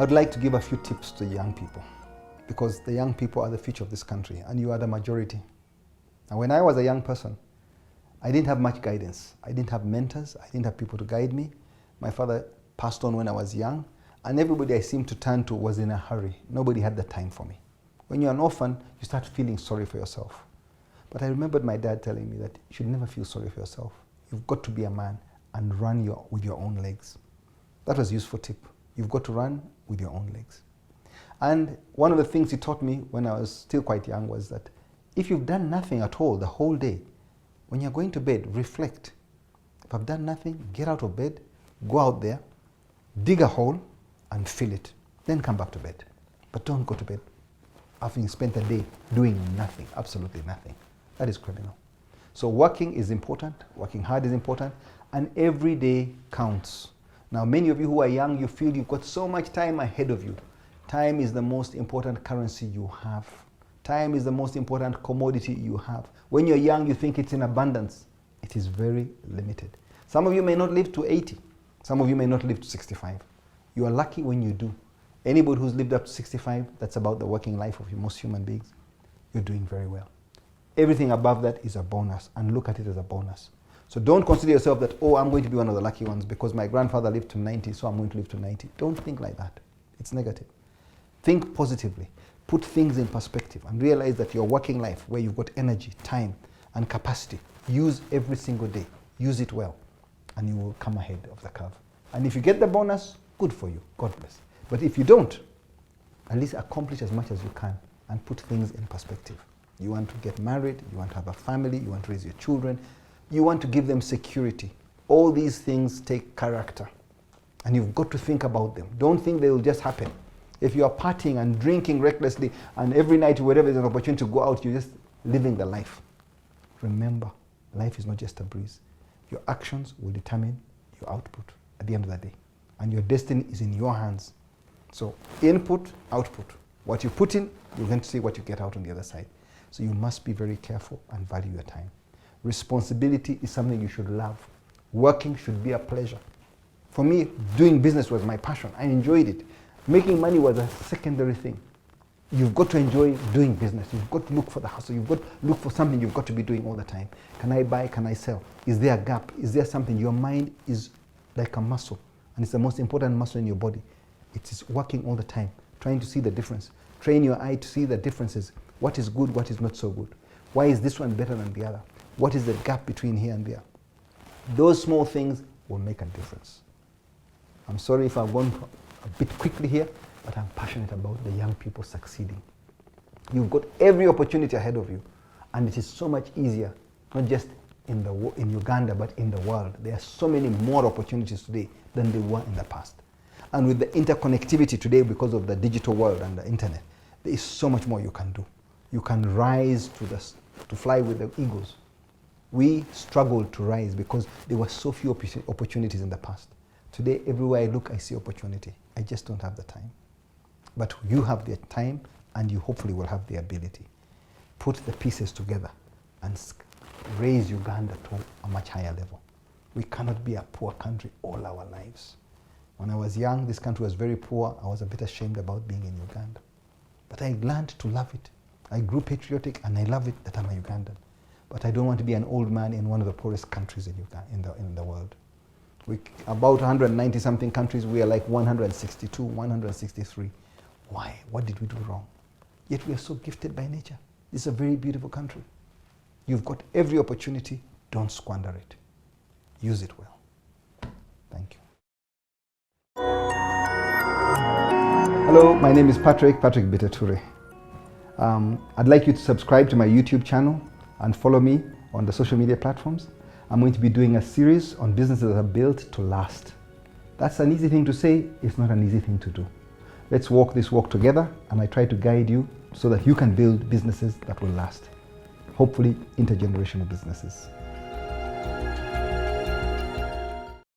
would like to give a few tips to young people, because the young people are the future of this country and you are the majority. Now, when I was a young person, I didn't have much guidance. I didn't have mentors. I didn't have people to guide me. My father passed on when I was young, and everybody I seemed to turn to was in a hurry. Nobody had the time for me. When you're an orphan, you start feeling sorry for yourself. But I remembered my dad telling me that you should never feel sorry for yourself. You've got to be a man and run with your own legs. That was a useful tip. You've got to run with your own legs. And one of the things he taught me when I was still quite young was that if you've done nothing at all the whole day, when you're going to bed, reflect. If I've done nothing, get out of bed, go out there, dig a hole and fill it. Then come back to bed. But don't go to bed after you spent a day doing nothing, absolutely nothing. That is criminal. So working is important, working hard is important, and every day counts. Now, many of you who are young, you feel you've got so much time ahead of you. Time is the most important currency you have. Time is the most important commodity you have. When you're young, you think it's in abundance. It is very limited. Some of you may not live to 80. Some of you may not live to 65. You are lucky when you do. Anybody who's lived up to 65, that's about the working life of most human beings, you're doing very well. Everything above that is a bonus, and look at it as a bonus. So don't consider yourself that, oh, I'm going to be one of the lucky ones because my grandfather lived to 90, so I'm going to live to 90. Don't think like that. It's negative. Think positively. Put things in perspective and realize that your working life, where you've got energy, time, and capacity, use every single day. Use it well, and you will come ahead of the curve. And if you get the bonus, good for you. God bless. But if you don't, at least accomplish as much as you can and put things in perspective. You want to get married, you want to have a family, you want to raise your children, you want to give them security. All these things take character, and you've got to think about them. Don't think they will just happen. If you are partying and drinking recklessly, and every night, wherever there's an opportunity to go out, you're just living the life. Remember, life is not just a breeze. Your actions will determine your output at the end of the day, and your destiny is in your hands. So input, output. What you put in, you're going to see what you get out on the other side. So you must be very careful and value your time. Responsibility is something you should love. Working should be a pleasure. For me, doing business was my passion. I enjoyed it. Making money was a secondary thing. You've got to enjoy doing business. You've got to look for the hustle. You've got to look for something you've got to be doing all the time. Can I buy? Can I sell? Is there a gap? Is there something? Your mind is like a muscle, and it's the most important muscle in your body. It is working all the time, trying to see the difference. Train your eye to see the differences. What is good, what is not so good? Why is this one better than the other? What is the gap between here and there? Those small things will make a difference. I'm sorry if I've gone a bit quickly here, but I'm passionate about the young people succeeding. You've got every opportunity ahead of you, and it is so much easier, not just in Uganda, but in the world. There are so many more opportunities today than there were in the past. And with the interconnectivity today, because of the digital world and the internet, there is so much more you can do. You can rise to fly with the eagles. We struggled to rise because there were so few opportunities in the past. Today, everywhere I look, I see opportunity. I just don't have the time. But you have the time, and you hopefully will have the ability. Put the pieces together and raise Uganda to a much higher level. We cannot be a poor country all our lives. When I was young, this country was very poor. I was a bit ashamed about being in Uganda. But I learned to love it. I grew patriotic, and I love it that I'm a Ugandan. But I don't want to be an old man in one of the poorest countries in the world. About 190-something countries, we are like 162, 163. Why? What did we do wrong? Yet we are so gifted by nature. This is a very beautiful country. You've got every opportunity. Don't squander it. Use it well. Thank you. Hello, my name is Patrick Bitature. I'd like you to subscribe to my YouTube channel and follow me on the social media platforms. I'm going to be doing a series on businesses that are built to last. That's an easy thing to say, it's not an easy thing to do. Let's walk this walk together, and I try to guide you so that you can build businesses that will last. Hopefully, intergenerational businesses.